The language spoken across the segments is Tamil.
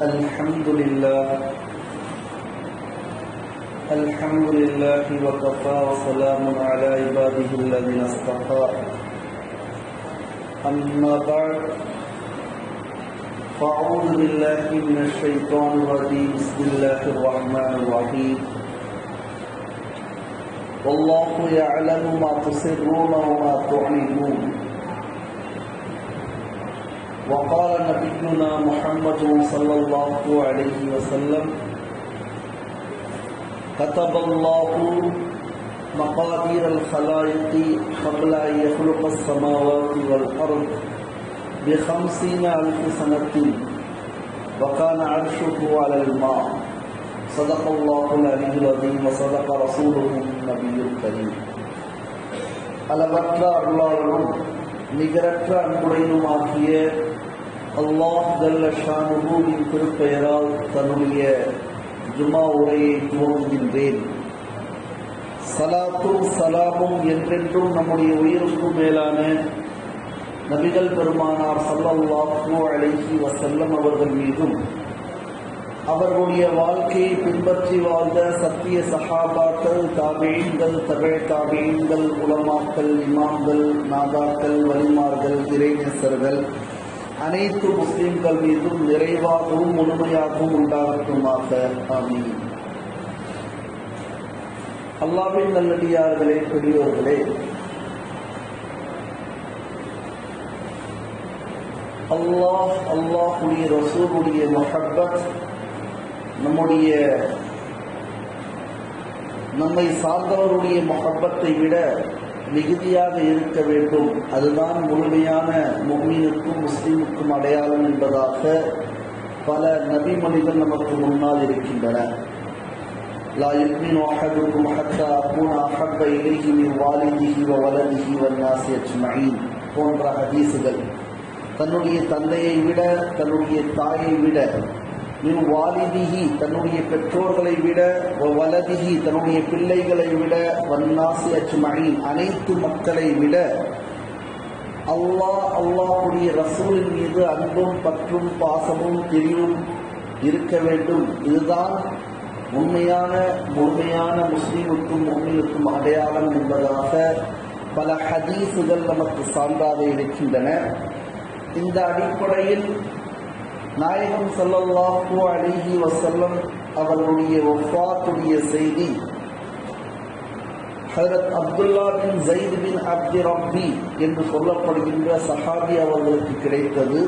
الحمد لله وكفى وسلام على عباده الذين اصطفى أما بعد فأعوذ بالله من الشيطان الرجيم بسم الله الرحمن الرحيم والله يعلم ما تسرون وما تعلنون وقال نبينا محمد صلى الله عليه وسلم كتب الله مقادير الخلائق قبل أن يخلق السماوات والأرض ب50,000 سنة وكان عرشه على الماء صدق الله العلي العظيم وصدق رسوله النبي الكريم. அளவற்ற அருளாளனும் நிகரற்ற அன்புடையனுமாகிய அல்லாஹ் ஜல்ல ஷானுஹுவின் திருப்பெயரால் தன்னுடைய ஜுமா உரையை துவங்குகின்றேன். சலாத்தும் சலாமும் என்றென்றும் நம்முடைய உயிருக்கும் மேலான நபிகள் பெருமானார் ஸல்லல்லாஹு அலைஹி வஸல்லம் அவர்கள் மீதும் அவர்களுடைய வாழ்க்கையை பின்பற்றி வாழ்ந்த சத்திய சஹாபாக்கள், தாபீன்கள், தபே தாபீன்கள், உலமாக்கள், இமாம்கள், நாதாக்கள், வலிமார்கள், இறைநேசர்கள் அனைத்து முஸ்லிம்கள் மீதும் நிறைவாகவும் முழுமையாகவும் உண்டாகட்டுமாக. ஆமீன். அல்லாஹ்வின் நல்லடியார்களே, பெரியோர்களே, அல்லாஹ்வுடைய ரசூலுடைய முஹப்பத் நம்மை சார்ந்தவருடைய முஹப்பத்தை விட மிகுதியாக இருக்க வேண்டும். அதுதான் முழுமையான முஃமினுக்கும் முஸ்லிமுக்கும் அடையாளம் என்பதாக பல நபிமொழிகள் நமக்கு முன்னால் இருக்கின்றன. லா யுமினு அஹதுக்கும் ஹத்தா அகூன அஹப்ப இலைஹி மின் வாலிதிஹி வ வலதிஹி வன்னாஸி அஜ்மஈன் போன்ற ஹதீஸுகள். தன்னுடைய தந்தையை விட, தன்னுடைய தாயை விட, மின் வாலிதிஹி தன்னுடைய பெற்றோர்களை விட, வலதிஹி தன்னுடைய பிள்ளைகளை விட, வன்னாஸி அஜ்மஈன் அனைத்து மக்களை விட அல்லாஹ்வுடைய ரசூலின் மீது அன்பும் பற்றும் பாசமும் பிரிவும் இருக்க வேண்டும். இதுதான் உண்மையான முழுமையான முஸ்லிமுக்கும் முஃமினுக்கும் அடையாளம் என்பதாக பல ஹதீஸுகள் நமக்கு சான்றாக இருக்கின்றன. இந்த அடிப்படையில் நாயகம் ஸல்லல்லாஹு அலைஹி வஸல்லம் அவர்களுடைய வஃபாத்துடைய செய்தி ஹஜ்ரத் அப்துல்லா பின் ஸைத் பின் அப்தி ரப்பி என்று சொல்லப்படுகின்ற சஹாபி அவர்களுக்கு கிடைத்தது.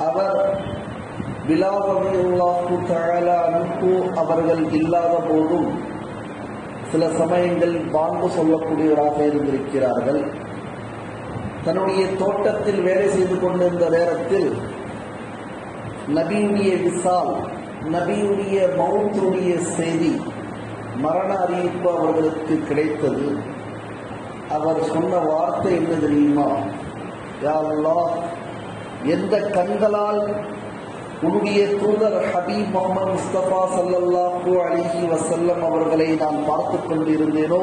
அவர் பிலால் ரலியல்லாஹு தஆலா அன்ஹு அவர்கள் இல்லாத போதும் சில சமயங்கள் பாங்கு சொல்லக்கூடியவராக இருந்திருக்கிறார்கள். தன்னுடைய தோட்டத்தில் வேலை செய்து கொண்டிருந்த நேரத்தில் நபியுடைய விசால், நபியுடைய மௌத்துடைய செய்தி, மரண அறிவிப்பு அவர்களுக்கு கிடைத்தது. அவர் சொன்ன வார்த்தை என்ன தெரியுமா? யா அல்லாஹ், எந்த கண்களால் உன்னுடைய தூதர் ஹபீப் முஹம்மது முஸ்தபா ஸல்லல்லாஹு அலைஹி வஸல்லம் அவர்களை நான் பார்த்து கொண்டிருந்தேனோ,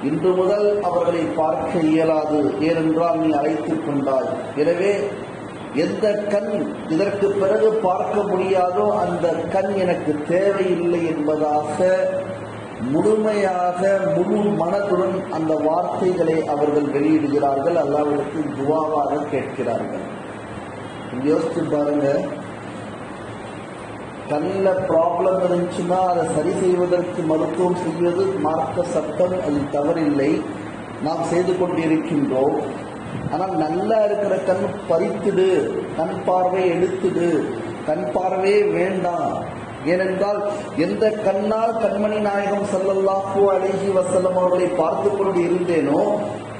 இன்று முதல் அவர்களை பார்க்க இயலாது. ஏனென்றால் நீ அழைத்துக் கொண்டாய். எனவே எந்த கண் இதற்கு பிறகு பார்க்க முடியாதோ அந்த கண் எனக்கு தேவையில்லை என்பதாக முழுமையாக முழு மனதுடன் அந்த வார்த்தைகளை அவர்கள் வெளியிடுகிறார்கள். அல்லாஹ்விற்கு துஆவாக கேட்கிறார்கள். யோசிச்சு பாருங்க, கண்ணில் ப்ராப்ளம் இருந்துச்சுன்னா அதை சரி செய்வதற்கு மருத்துவம் செய்வது மார்க்க சட்டம், அது தவறில்லை, நாம் செய்து கொண்டிருக்கின்றோம். ஆனால் நல்லா இருக்கிற கண் பறித்துடு, கண் பார்வை எடுத்துடு, கண் பார்வையே வேண்டாம். ஏனென்றால் எந்த கண்ணால் கண்மணி நாயகம் ஸல்லல்லாஹு அலைஹி வஸல்லம் அவர்களை பார்த்து கொண்டு இருந்தேனோ,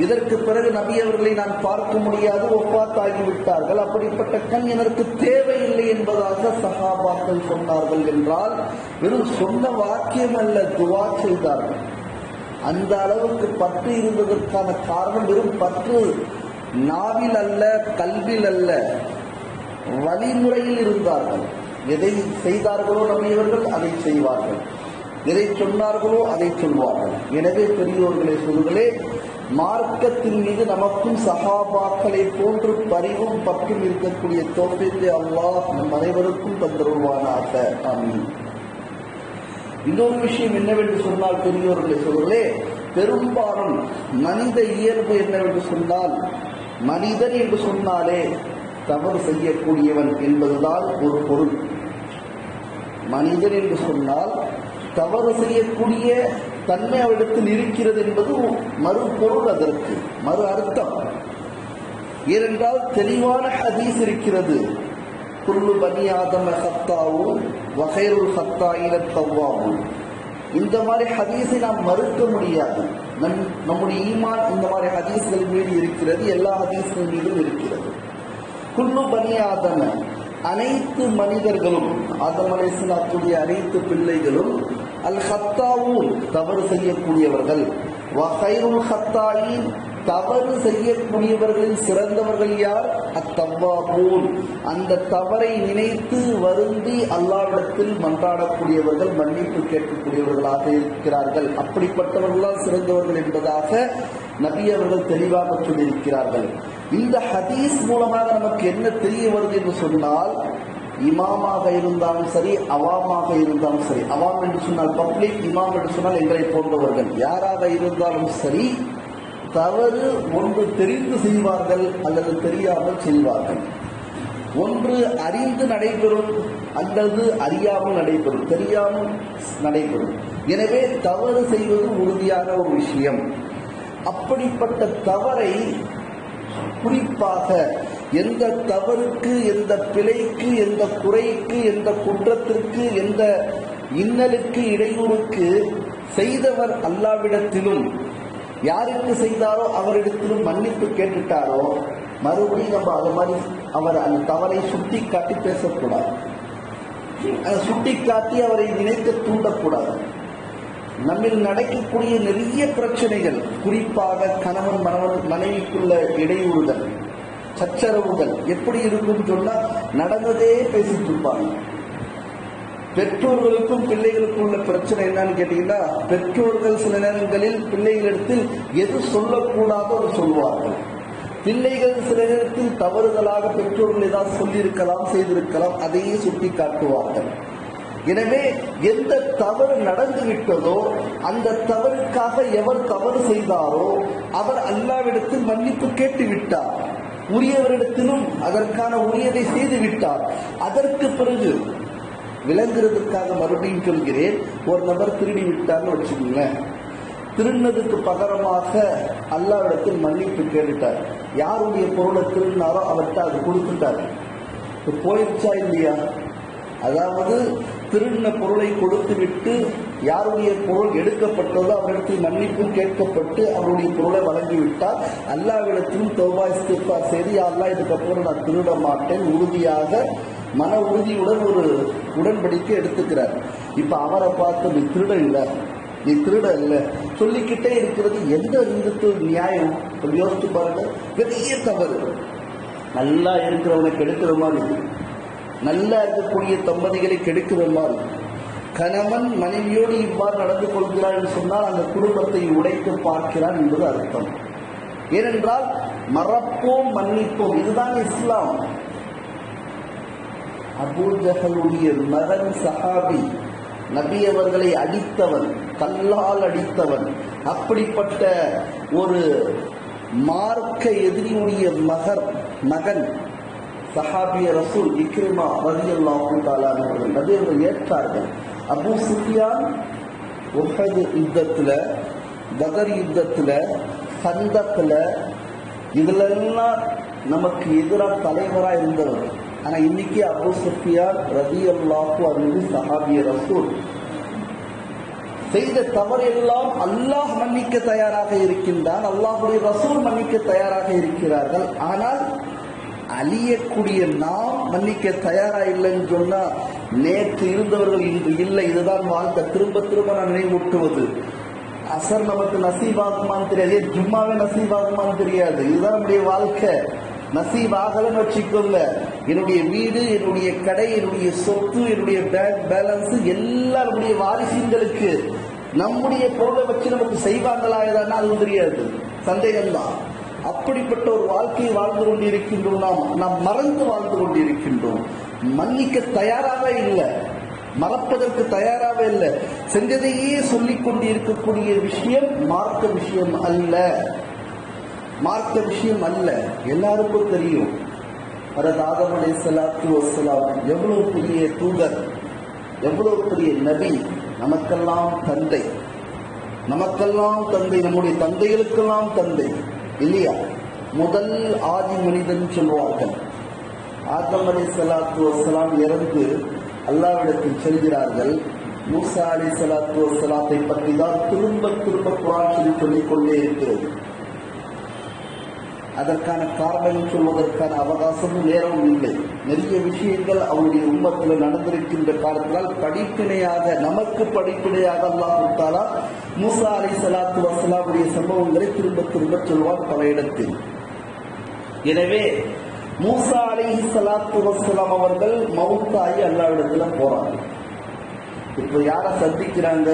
இதற்கு பிறகு நபி அவர்களை நான் பார்க்க முடியாது, ஒப்பாத்தாகிவிட்டார்கள். அப்படிப்பட்ட கண் எனக்கு தேவையில்லை என்பதாக சஹாபாக்கள் சொன்னார்கள். என்றால் வெறும் சொன்ன வாக்கியம் அல்ல, துவா செய்தார்கள். அந்த அளவுக்கு பற்று இருந்ததற்கான காரணம் வெறும் பற்று நாவில் அல்ல, கல்வில் அல்ல, வழிமுறையில் இருந்தார்கள். எதை செய்தார்களோ நபியவர்கள் அதை செய்வார்கள், எதை சொன்னார்களோ அதை சொல்வார்கள். எனவே பெரியோர்களே, சொல்களே, மார்க்கத்தின் மீது நமக்கும் சஹாபாக்களை போன்று பரிவும் பற்றும் இருக்கக்கூடிய தௌஃபீக்கை அல்லாஹ் நம் அனைவருக்கும் தந்தருள்வானாக. ஆமீன். இன்னொரு விஷயம் என்னவென்று சொன்னால், பெரியோர்களே சொல்களே, பெரும்பாலும் மனித இயல்பு என்னவென்று சொன்னால், மனிதன் என்று சொன்னாலே தவறு செய்யக்கூடியவன் என்பதுதான் ஒரு பொருள். மனிதன் என்று சொன்னால் தவறு செய்யக்கூடிய தன்மை அவரிடத்தில் இருக்கிறது என்பது மறுபொருள், அதற்கு மறு அர்த்தம். ஏனென்றால் தெளிவான ஹதீஸ் இருக்கிறது, குல்லு பனி ஆதம ஹத்தாவும் வகைருல் ஹத்தாயின தவ்வாவும். இந்த மாதிரி ஹதீஸை நாம் மறுக்க முடியாது. நம்முடைய ஈமான் இந்த மாதிரி ஹதீஸ்கள் மீது இருக்கிறது, எல்லா ஹதீஸ்கள் மீதும் இருக்கிறது. குல்லு பனி ஆதம, அனைத்து மனிதர்களும், ஆதம் அலைஹிஸ்ஸலாத்துடைய அனைத்து பிள்ளைகளும், அல் ஹத்தாவும் தவறு செய்யக்கூடியவர்கள், வகைருல் ஹத்தாயின் தவறு செய்யக்கூடியவர்களில் சிறந்தவர்கள் யார்? அத்தவ்வாபூன், அந்த தவறை நினைத்து வருந்தி அல்லாஹ்விடத்தில் மன்றாடக்கூடியவர்கள், மன்னிப்பு கேட்கக்கூடியவர்களாக இருக்கிறார்கள். அப்படிப்பட்டவர்களால் சிறந்தவர்கள் என்பதாக நபி அவர்கள் தெளிவாக சொல்லியிருக்கிறார்கள். இந்த ஹதீஸ் மூலமாக நமக்கு என்ன தெரிய வருது என்று சொன்னால், இமாமாக இருந்தாலும் சரி, அவாமாக இருந்தாலும் சரி, அவாம் என்று சொன்னால் பப்ளிக், இமாம் என்று சொன்னால் எங்களை போன்றவர்கள், யாராக இருந்தாலும் சரி, தவறு ஒன்று தெரிந்து செய்வார்கள் அல்லது தெரியாமல் செய்வார்கள். ஒன்று அறிந்து நடைபெறும் அல்லது அறியாமல் நடைபெறும், தெரியாமல் நடைபெறும். எனவே தவறு செய்வது உறுதியான ஒரு விஷயம். அப்படிப்பட்ட தவறை, குறிப்பாக எந்த தவறுக்கு, எந்த பிழைக்கு, எந்த குறைக்கு, எந்த குற்றத்திற்கு, எந்த இன்னலுக்கு, இடையூறுக்கு செய்தவர் அல்லாஹ்விடத்திலும், யாருக்கு செய்தாரோ அவரிடத்திலும் மன்னிப்பு கேட்டுட்டாரோ, மறுபடியும் நம்ம அது மாதிரி அவர் அந்த தவறை சுட்டி காட்டி பேசக்கூடாது, சுட்டி காட்டி அவரை நினைக்க தூண்டக்கூடாது. நம்மில் நடக்கக்கூடிய நிறைய பிரச்சனைகள், குறிப்பாக கணவன் மனைவிக்குள்ள இடையூறுதல், சச்சரவுகள் எப்படி இருக்கும் சொன்னா, நடந்ததே பேசிட்டு இருப்பாங்க. பெற்றோர்களுக்கும் பிள்ளைகளுக்கும் உள்ள பிரச்சனை என்னன்னு கேட்டீங்கன்னா, பெற்றோர்கள் சில நேரங்களில் பிள்ளைகளிடத்தில் எது சொல்லக்கூடாதோ அது சொல்வார்கள். பிள்ளைகள் சில நேரத்தில் தவறுதலாக பெற்றோர்கள் ஏதாவது சொல்லியிருக்கலாம், செய்திருக்கலாம், அதையே சுட்டி காட்டுவார்கள். எனவே எந்த தவறு நடந்து விட்டதோ அந்த தவறுக்காக எவர் தவறு செய்தாரோ அவர் அல்லாஹ்விடத்தில் மன்னிப்பு கேட்டு விட்டார், உரியவரிடத்திலும் அதற்கான உரியதை செய்து விட்டார். அதற்கு பிறகு விளங்குறதுக்காக மறுபடியும் சொல்கிறேன், ஒரு நபர் திருடி விட்டார்னு வச்சுக்கோங்களேன். திருடினதுக்கு பகரமாக அல்லாஹ்விடத்தில் மன்னிப்பு கேட்டுட்டார். யாருடைய பொருளை திருடினாரோ அவர்கிட்ட அது கொடுத்துட்டார். போயிடுச்சா இல்லையா? அதாவது திருடின பொருளை கொடுத்து விட்டு யாருடைய பொருள் எடுக்கப்பட்டதோ அவரிடத்தில் மன்னிப்பும் கேட்கப்பட்டு அவருடைய பொருளை வழங்கிவிட்டால் அல்லாஹ்விடத்திலும் தௌபா இஸ்திக்ஃபார் செய்து, அல்லாஹ் இதுக்கப்புறம் நான் திருட மாட்டேன், உறுதியாக மன உறுதியுடன் ஒரு உடன்படிக்கை எடுத்துக்கிறார். இப்ப அவரை பார்த்து நீ திருட இல்லை, நீ திருட இல்லை சொல்லிக்கிட்டே இருக்கிறது எந்த விதத்து நியாயம்? யோசித்து பாருங்க. பெரிய தவறு. நல்லா இருக்கிறவனை கெடுக்கிற மாதிரி, நல்லா இருக்கக்கூடிய தம்பதிகளை கெடுக்கிற மாதிரி, கணவன் மனைவியோடு இவ்வாறு நடந்து கொள்கிறார் என்று சொன்னால் அந்த குடும்பத்தை உடைத்து பார்க்கிறான் என்பது அர்த்தம். ஏனென்றால் மறப்போம் மன்னிப்போம், இதுதான் இஸ்லாம். அபூஜஹலுடைய மகன் சஹாபி, நபி அவர்களை அடித்தவன், கல்லால் அடித்தவன். அப்படிப்பட்ட ஒரு மார்க்க எதிரியுடைய மகன் சஹாபிய ரசூல் இக்ரிமா ரலியல்லாஹு தஆலா அவர்கள் நபி அவர்கள் ஏற்றார்கள். அபூ சுஃபியான் உஹது யுத்தத்துல, பதர் யுத்தத்துல, கந்தக்ல, இதுலெல்லாம் நமக்கு எதிராக தலைவராக இருந்தவர். ஆனா இன்னைக்கு அபூ சுஃபியான் ரலியல்லாஹு அன்ஹு சஹாபிய ரசூல் செய்த தவறெல்லாம் அல்லாஹ் மன்னிக்க தயாராக இருக்கின்றான், அல்லாஹ்வுடைய ரசூல் மன்னிக்க தயாராக இருக்கிறார்கள். ஆனால் அழியக்கூடிய நாம் மன்னிக்க தயாரா இல்லைன்னு சொன்னா, நேற்று இருந்தவர்கள் இன்று இல்லை, இதுதான் வாழ்க்கை. திரும்ப திரும்ப நான் நினைவூட்டுவது, அசர் நமக்கு நசீபாகுமான்னு தெரியாது, ஜும்மாவே நசீபாகுமான்னு தெரியாது, இதுதான் நம்முடைய வாழ்க்கை. நசீபாகலன்னு வச்சுக்கொள்ள, என்னுடைய வீடு, என்னுடைய கடை, என்னுடைய சொத்து, என்னுடைய பேங்க் பேலன்ஸ் எல்லாம் நம்முடைய வாரிசுகளுக்கு, நம்முடைய பொருளை வச்சு நமக்கு செய்வாங்களா ஏதானா அதுவும் தெரியாது. சந்தேகம்தான். அப்படிப்பட்ட ஒரு வாழ்க்கையை வாழ்ந்து கொண்டிருக்கின்றோம். நாம் மறந்து வாழ்ந்து கொண்டிருக்கின்றோம். மன்னிக்க தயாராக இல்லை, மறப்பதற்கு தயாராக இல்லை. செஞ்சதையே சொல்லிக் கொண்டிருக்கக்கூடிய விஷயம் மார்க்க விஷயம் அல்ல, மார்க்க விஷயம் அல்ல. எல்லாருக்கும் தெரியும் ஹஜ்ரத் ஆதம் அலைஹிஸ்ஸலாத்து வஸ்ஸலாம் எவ்வளவு பெரிய தூதர், எவ்வளவு பெரிய நபி, நமக்கெல்லாம் தந்தை, நமக்கெல்லாம் தந்தை, நம்முடைய தந்தைகளுக்கெல்லாம் தந்தை இல்லையா? முதல் ஆதி மனிதன் சொல்வார்கள். ஆதம் அலைஹிஸ்ஸலாத்து வஸ்ஸலாம் இறந்து அல்லாஹ்விடத்தில் செல்கிறார்கள். மூசா அலைஹிஸ்ஸலாத்து வஸ்ஸலாத்தை பற்றி தான் திரும்ப திரும்ப குர்ஆன் சொல்லிக் கொண்டே இருக்கிறது. அதற்கான காரணம் சொல்வதற்கான அவகாசமும் நேரமும் இல்லை. நிறைய விஷயங்கள் அவருடைய உம்மத்தில் நடந்திருக்கின்ற காரணத்தினால் படிப்பினையாக, நமக்கு படிப்பினையாக அல்லாஹ் தஆலா மூசா அலைஹிஸ்ஸலாத்து வஸ்ஸலாமுடைய சம்பவங்களை திரும்ப திரும்ப சொல்வார் பல இடத்தில். எனவே மூசா அலைஹிஸ்ஸலாத்து வஸ்ஸலாம் அவர்கள் மௌத்தாகி அல்லாஹ்விடத்துல போறாங்க. இப்போ யாரை சந்திக்கிறாங்க?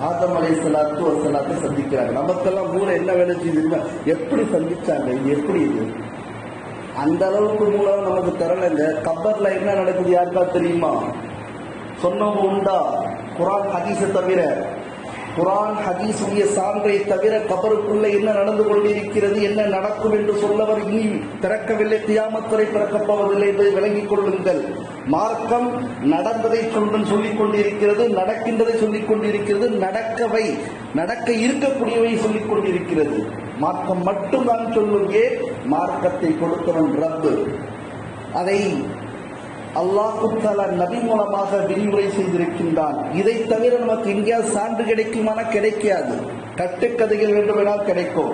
ஆதம் அலைஹிஸ்ஸலாத்து வஸ்ஸலாத்தை சந்திக்கிறாங்க. நமக்கெல்லாம் மூளை என்ன வேலை செய்யுதுன்னா, எப்படி சந்திச்சாங்க, இது எப்படி, இது அந்த அளவுக்கு மூலம் நமக்கு தரலைங்க. கபர்ல என்ன நடக்குது யாருக்கா தெரியுமா? சொன்னவங்க உண்டா? குர்ஆன் ஹதீஸை தவிர, குர்ஆன் ஹதீஸுடைய சான்றை தவிர கபருக்குள்ள என்ன நடந்து கொண்டிருக்கிறது, என்ன நடக்கும் என்று சொல்லவர் இனி திறக்கவில்லை, கியாமத் வரை திறக்கப்போவதில்லை என்பதை விளங்கிக் கொள்ளுங்கள். மார்க்கம் நடந்ததை சொல்லிக் கொண்டிருக்கிறது, நடக்கின்றதை சொல்லிக் கொண்டிருக்கிறது, நடக்க இருக்கக்கூடியவை சொல்லிக் கொண்டிருக்கிறது. மார்க்கம் மட்டும்தான் சொல்லுங்க. மார்க்கத்தை கொடுத்தவன் ரப்பு. அதை அல்லாஹ் தஆலா நபி மூலமாக விரிவுரை செய்திருக்கின்றான். இதை தவிர நமக்கு எங்கேயாவது சான்று கிடைக்குமானா கிடைக்காது. கட்டுக்கதைகள் வேண்டுமென்றால் கிடைக்கும்.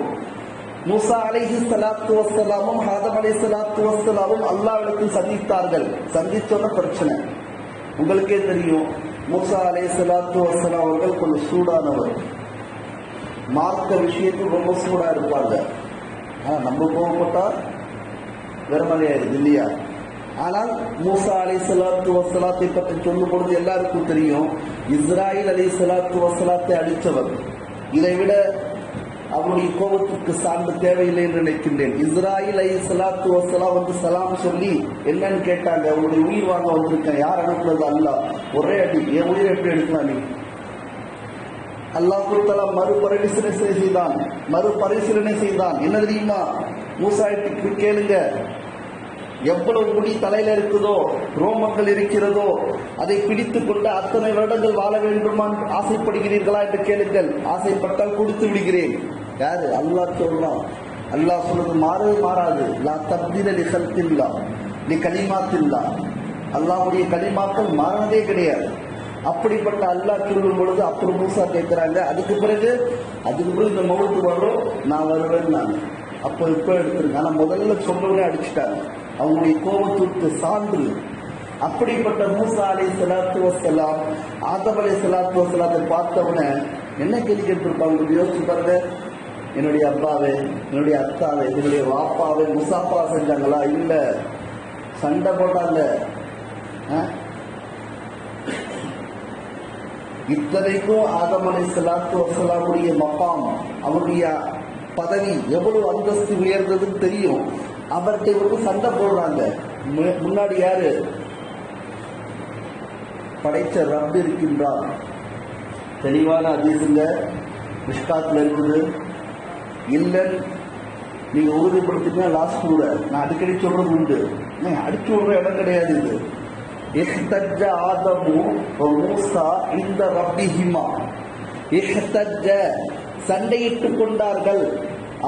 மூசா அலைஹிஸ்ஸலாத்து வஸ்ஸலாமும் ஆதம் அலைஹிஸ்ஸலாத்து வஸ்ஸலாமும் அல்லாஹ்விடத்தில் சந்தித்தார்கள். சந்திச்சோட பிரச்சனை உங்களுக்கே தெரியும். மூசா அலைஹிஸ்ஸலாத்து வஸ்ஸலாம் அவர்கள் கொஞ்சம் சூடானவர், மார்க்க விஷயத்தில் ரொம்ப சூடா இருப்பாங்க. நம்ம கோவப்பட்டா வெறுமனையாயிருது இல்லையா? ஆனால் மூசா அலைஹிஸ்ஸலாத்து வஸ்ஸலாத்தை பற்றி சொல்லும் பொழுது எல்லாருக்கும் தெரியும், இஸ்ராயில் அலைஹிஸ்ஸலாத்து வஸ்ஸலாத்தை அழித்தவர். இதைவிட அவருடைய கோபத்துக்கு சார்ந்து தேவையில்லை என்று நினைக்கின்றேன். இஸ்ராயில் அலைஹிஸ்ஸலாத்து வஸ்ஸலாம் வந்து சலாம் சொல்லி என்னன்னு கேட்டாங்க. அவருடைய உயிர் வாங்க வந்திருக்கேன். யார் அனுப்புறது? அல்லாஹ். ஒரே அடி, என் உயிரை எப்படி எடுக்கலாம் நீ? அல்லாஹ் தஆலா மறுபரிசீலனை செய்தான். என்ன தெரியுமா? மூசா கேளுங்க, எவ்வளவு முடி தலையில இருக்குதோ, ரோமங்கள் இருக்கிறதோ, அதை பிடித்துக் கொண்டு அத்தனை வருடங்கள் வாழ வேண்டுமா ஆசைப்படுகிறீர்களா என்று கேளுங்கள். ஆசைப்பட்டால் கொடுத்து விடுகிறேன். யாரு? அல்லாஹ் சொல்றான். அல்லாஹ் சொல்றது மாறவே மாறாது. லா தப்தீல லி கல்கில்லாஹ் லி கலிமாத்தில்லாஹ். அல்லாஹ்வுடைய கலிமாக்கள் மாறனதே கிடையாது. அப்படிப்பட்ட அல்லாஹ் சொல்லும் பொழுது அப்புறம் மூசா கேட்கிறாங்க, அதுக்கு பிறகு இந்த மௌத்து வரும், நான் வருவேன். நான் அப்போ இப்போ எடுத்துருங்க. ஆனா முதல்ல சொன்னவனே அடிச்சுட்டாங்க. அவங்களுடைய கோபத்துக்கு சான்று. அப்படிப்பட்ட மூசா அலைஹிஸ்ஸலாத்து வஸ்ஸலாம் ஆதம் அலைஹிஸ்ஸலாத்து வஸ்ஸலாத்தை பார்த்தவன என்ன கேள்வி கேட்டிருப்பாங்க யோசிச்சு பாருங்க. என்னுடைய அப்பாவே, என்னுடைய அத்தாவே, என்னுடைய வாப்பாவே முசாஃபா செஞ்சாங்களா? இல்ல, சண்டை போட்டாங்க. இத்தனைக்கும் ஆதம் அலைஹிஸ்ஸலாத்து வஸ்ஸலாமுடைய மகாம், அவருடைய பதவி எவ்வளவு அந்தஸ்து உயர்ந்ததுன்னு தெரியும். அவர்கிட்ட வந்து சண்டை போடுறாங்க. முன்னாடி யாரு? படைச்ச ரப் இருக்கின்றார். தெளிவான ஹதீஸுங்க மிஷ்காத்துல இருக்குது. இல்லன்னு நீங்க உறுதிப்படுத்தினா லாஸ்ட் கூட நான் அடிக்கடி சொல்றது உண்டு. அடிச்சு விடுற இடம் கிடையாது இது. இஹ்தஜ்ஜ ஆதமு வ மூஸா இந்த ரப்பிஹிமா. இஹ்தஜ்ஜ சண்டையிட்டுக் கொண்டார்கள்.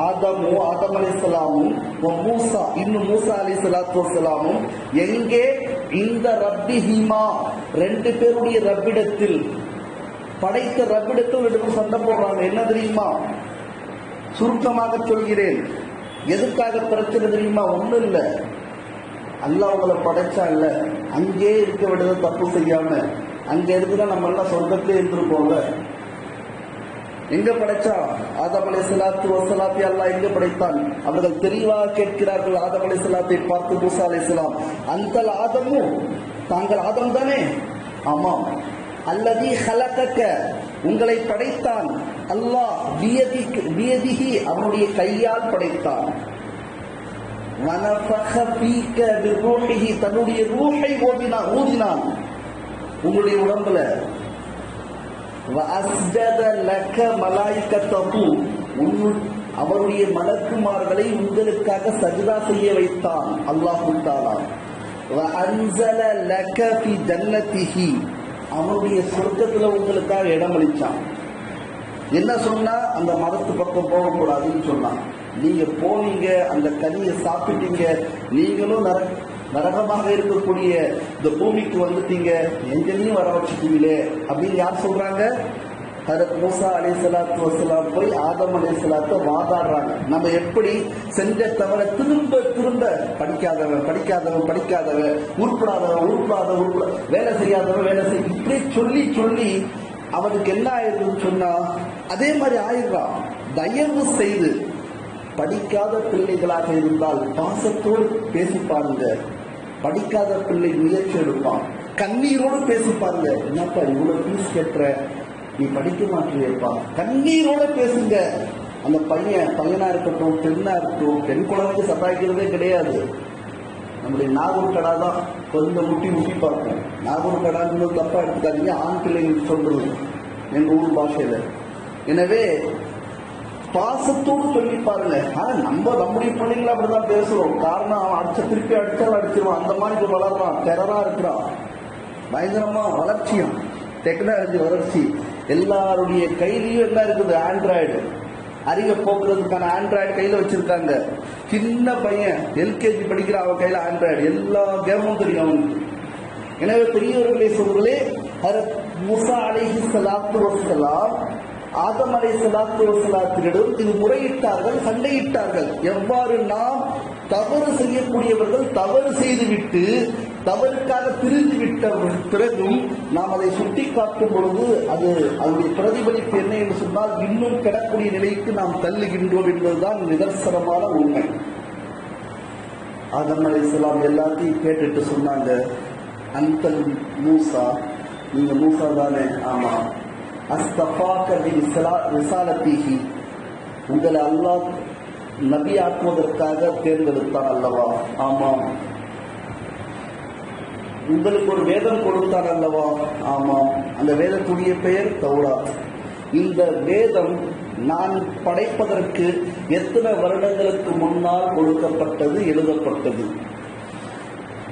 ஆதம் அலைஹிஸ்ஸலாமும் மூசா மூசா அலைஹிஸ்ஸலாத்து வஸ்ஸலாமும் எங்கே? இந்த ரப்பிஹிமா, ரெண்டு பேருடைய ரப்பிடத்தில், படைத்த ரப்பிடத்தில் ரெண்டு பேரும் சண்டை போடுறாங்க. என்ன தெரியுமா? சுருக்கமாக சொல்கிறேன். எதுக்காக பிரச்சனை தெரியுமா? ஒண்ணும் இல்ல, அல்லாஹ் உங்களை படைச்சா இல்ல, அங்கே இருக்க விடுறது தப்பு செய்யாம. அங்க இருக்குதான் நம்ம எல்லாம் சொர்க்கத்திலே இருந்திருப்போம்ல. எங்க படைச்சா? ஆதம் அலைஹிஸ்ஸலாத்து வஸ்ஸலாத்தை அல்லாஹ் எங்க படைத்தான்? அவர்கள் தெளிவாக கேட்கிறார்கள் ஆதம் அலைஹிஸ்ஸலாத்தை பார்த்து மூசா அலைஹிஸ்ஸலாம், அந்தல் ஆதமு, தாங்கள் ஆதம் தானே? ஆமாம். அல்லதி ஹலகக, உங்களை படைத்தான். அல்லாஹ் பியதிஹி அவனுடைய கையால் படைத்தான். வனஃபக ஃபீக பிரூஹிஹி தன்னுடைய ரூஹை ஊதினான் உங்களுடைய உடம்புல. வஅஸ்ஜத லக மலாயிகத்தஹு அவருடைய மலக்குமார்களை உங்களுக்காக சஜ்தா செய்ய வைத்தான் அல்லாஹ் தஆலா. வஅன்ஸல லக ஃபீ ஜன்னதிஹி அவருடைய சொர்க்கத்துல உங்களுக்காக இடம் அளிச்சான். என்ன சொன்னா, அந்த மரத்து பக்கம் போகக்கூடாதுன்னு சொன்னான். நீங்க போனீங்க, அந்த கனியை சாப்பிட்டீங்க, நீங்களும் நரகமாக இருக்கக்கூடிய இந்த பூமிக்கு வந்துட்டீங்க, எங்களையும் வர வச்சுட்டீங்களே அப்படின்னு யார் சொல்றாங்க? ஹஜ்ரத் மூசா அலைஹிஸ்ஸலாத்து வஸ்ஸலாம் போய் ஆதம் அலைஹிஸ்ஸலாத்தை வாதாடுறாங்க. நம்ம எப்படி செஞ்ச தவிர திரும்ப திரும்ப படிக்காதவன் உருப்படாதவன் வேலை செய்யாதவன் இப்படி சொல்லி சொல்லி அவனுக்கு என்ன ஆயிருதுன்னு சொன்னா அதே மாதிரி ஆயிடுறான். தயவு செய்து படிக்காத பிள்ளைகளாக இருந்தால் பாசத்தோடு பேசி பாருங்க. படிக்காத பிள்ளை முயற்சி எடுப்பான், கண்ணீரோடு பேசி பாருங்க. என்னப்பா இவ்வளவு பீஸ் கேட்ற, நீ படிக்க மாட்டேப்பா, கண்ணீரோட பேசுங்க. அந்த பையனா இருக்கட்டும், பெண்ணா இருக்கட்டும், பெண் குழந்தைக்கு சத்தாக்கிறதே கிடையாது. நம்முடைய நாகூர் கடா தான் கொஞ்சம் முட்டி பார்ப்போம். நாகூர் கடான்னு தப்பா எடுத்துக்காதீங்க, ஆண் பிள்ளைங்களுக்கு சொல்றது எங்க ஊர் பாஷையில. எனவே பாசத்தோடு சொல்லி பாருங்க. நம்முடைய பிள்ளைங்களை அப்படிதான் பேசுறோம். காரணம் அவன் திருப்பி அடிச்சாலும் அடிச்சிருவான். அந்த மாதிரி வளர்றான், டெரரா இருக்கிறான், பயங்கரமா வளர்ச்சியும் டெக்னாலஜி வளர்ச்சி. எல்லாருடைய கையிலயும் என்ன இருக்குது? ஆண்ட்ராய்டு. அறிவை போக்குறதுக்கான ஆண்ட்ராய்டு கையில வச்சிருக்காங்க. சின்ன பையன் எல்கேஜி படிக்கிற அவன் கையில ஆண்ட்ராய்டு, எல்லா கேமும் தெரியும் அவனுக்கு. எனவே பெரியவர்களே சொல்களே, ஹஜ்ரத் மூசா அலைஹிஸ்ஸலாத்து வஸ்ஸலாம் ஆதம் அலைஹிஸ்ஸலாத்து வஸ்ஸலாத்திடம் இது முறையிட்டார்கள், சண்டையிட்டார்கள். எவ்வாறு நாம் தவறு செய்யக்கூடியவர்கள் தவறு செய்துவிட்டு தவறுக்காக பிரிந்து விட்ட பிறகும் நாம் அதை சுட்டி காட்டும் பொழுது அதனுடைய பிரதிபலிப்பு என்ன என்று சொன்னால் இன்னும் கிடக்கூடிய நிலைக்கு நாம் தள்ளுகின்றோம் என்பதுதான் நிதர்சனமான உண்மை. ஆதம் அலைஹிஸ்ஸலாம் எல்லாத்தையும் கேட்டுட்டு சொன்னாங்க, அன்தல் மூசா, நீங்க மூசா தானே? ஆமா. அஸ்தஃபாக ரிசாலத்திஹி, உங்களை அல்லாஹ் நபி ஆக்குவதற்காக தேர்ந்தெடுத்தான் அல்லவா? ஆமாம். உங்களுக்கு ஒரு வேதம் கொடுத்தான் அல்லவா? ஆமாம். அந்த வேதத்துடைய பெயர் தௌராத். இந்த வேதம் நான் படைப்பதற்கு எத்தனை வருடங்களுக்கு முன்னால் கொடுக்கப்பட்டது, எழுதப்பட்டது?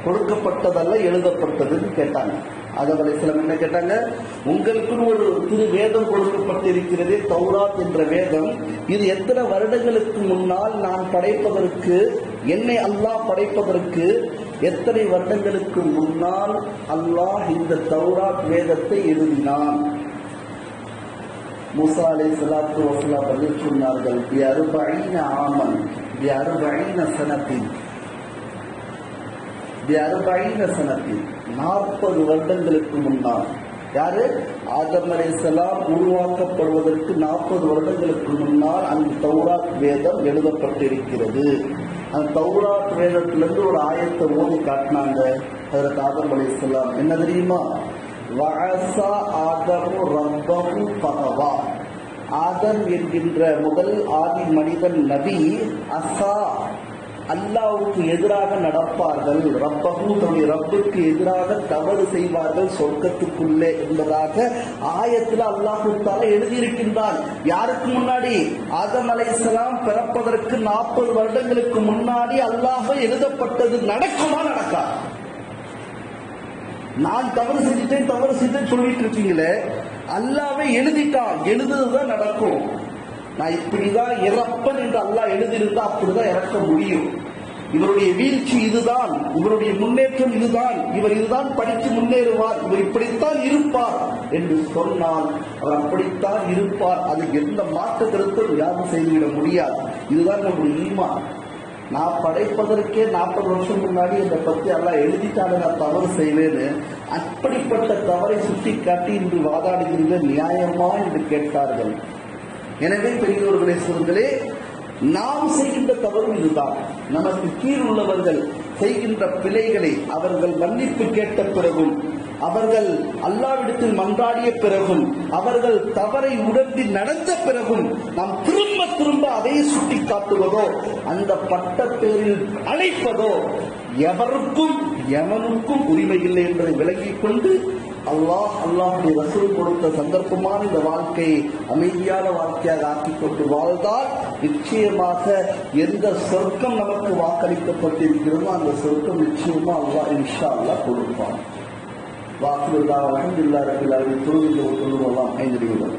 கொடுக்கப்பட்டதல்ல, எழுதப்பட்டதுன்னு கேட்டாங்க. ஆதம் அலைஹிஸ்ஸலாம் என்ன கேட்டாங்க? உங்களுக்குன்னு ஒரு திரு வேதம் கொடுக்கப்பட்டிருக்கிறதே, தௌராத் என்ற வேதம், இது எத்தனை வருடங்களுக்கு முன்னால் நான் படைப்பதற்கு, என்னை அல்லாஹ் படைப்பதற்கு எத்தனை வருடங்களுக்கு முன்னால் அல்லாஹ் இந்த தௌராத் வேதத்தை எழுதினான்? மூசா அலைஹிஸ்ஸலாத்து வஸ்ஸலாம் பதில் சொன்னார்கள், பி40 ஆமன் பி40 சனத்தின் 40 வருடங்களுக்கு முன்னால். யாரு? ஆதம் அலைஹிஸ்ஸலாம் உருவாக்கப்படுவதற்கு 40 வருடங்களுக்கு முன்னால் அந்த தௌராத் வேதம் எழுதப்பட்டிருக்கிறது. அந்த தௌராத் வேதத்திலிருந்து ஒரு ஆயத்தை ஓதி காட்டினாங்க ஹஜ்ரத் ஆதம் அலைஹிஸ்ஸலாம். என்ன தெரியுமா? வஅஸா ஆதமு ரப்பஹு ஃபகவா. ஆதம் என்கின்ற முதல் ஆதி மனிதன் நபி அஸா, அல்லாஹ்வுக்கு எதிராக நடப்பார்கள், ரப்பஹு தன்னுடைய ரப்புக்கு எதிராக தவறு செய்வார்கள் சொர்க்கத்துக்குள்ளே என்பதாக ஆயத்தில் அல்லாஹ் தஆலா எழுதியிருக்கின்றான். யாருக்கு முன்னாடி? ஆதம் அலைஹிஸ்ஸலாம் பிறப்பதற்கு 40 வருடங்களுக்கு முன்னாடி அல்லாஹ் எழுதப்பட்டது. நடக்குமா? நடக்கா? நான் தவறு செஞ்சுட்டேன் சொல்லிட்டு இருக்கீங்களே, அல்லாஹ்வே எழுதிட்டான், எழுதுதான் நடக்கும். நான் இப்படிதான் இறப்பன் என்று அல்லாஹ் எழுதியிருந்தா அப்படிதான் இறக்க முடியும். இவருடைய வீழ்ச்சி இதுதான், இவருடைய முன்னேற்றம் இதுதான், இவர் இதுதான் படித்து முன்னேறுவார், இவர் இப்படித்தான் இருப்பார் என்று சொன்னால் அவர் அப்படித்தான் இருப்பார். அது எந்த மாற்று கருத்தும் யாரும் செய்துவிட முடியாது. இதுதான் நம்முடைய ஈமான். நான் படைப்பதற்கே 40 வருஷம் முன்னாடி இதை பத்தி எல்லாம் எழுதிட்டாங்க, நான் தவறு செய்வேன்னு. அப்படிப்பட்ட தவறை சுட்டி காட்டி இன்று வாதாடுகிறீர்கள், நியாயமா என்று கேட்டார்கள். எனவே பெரியோர்களே சொல்களே, நாம் செய்கின்ற தவறு இதுதான். நமக்கு கீழ் உள்ளவர்கள் செய்கின்ற பிழைகளை அவர்கள் மன்னிப்பு கேட்ட பிறகும் அவர்கள் அல்லாஹ்விடத்தில் மன்றாடிய பிறகும் அவர்கள் தவறை உணர்ந்து நடந்த பிறகும் நாம் திரும்ப திரும்ப அதை சுட்டி காட்டுவதோ அந்த பட்ட பேரில் அழைப்பதோ எவருக்கும் எவனுக்கும் உரிமை இல்லை என்பதை விலகிக் கொண்டு அல்லாஹ்வுடைய ரசூல் கொடுத்த சந்தர்ப்பமான இந்த வாழ்க்கையை அமைதியான வாழ்க்கையாக ஆக்கிக் கொண்டு வாழ்ந்தால் நிச்சயமாக எந்த சொர்க்கம் நமக்கு வாக்களிக்கப்பட்டிருக்கிறதோ அந்த சொர்க்கம் நிச்சயமா அல்லாஹ் இன்ஷா அல்லாஹ் கொடுப்பான். வாக்குறுதி அல்ஹம்துலில்லாஹி ரப்பில் ஆலமீன். தொழுகையை தொழுவலாம் 5 நிமிடம்.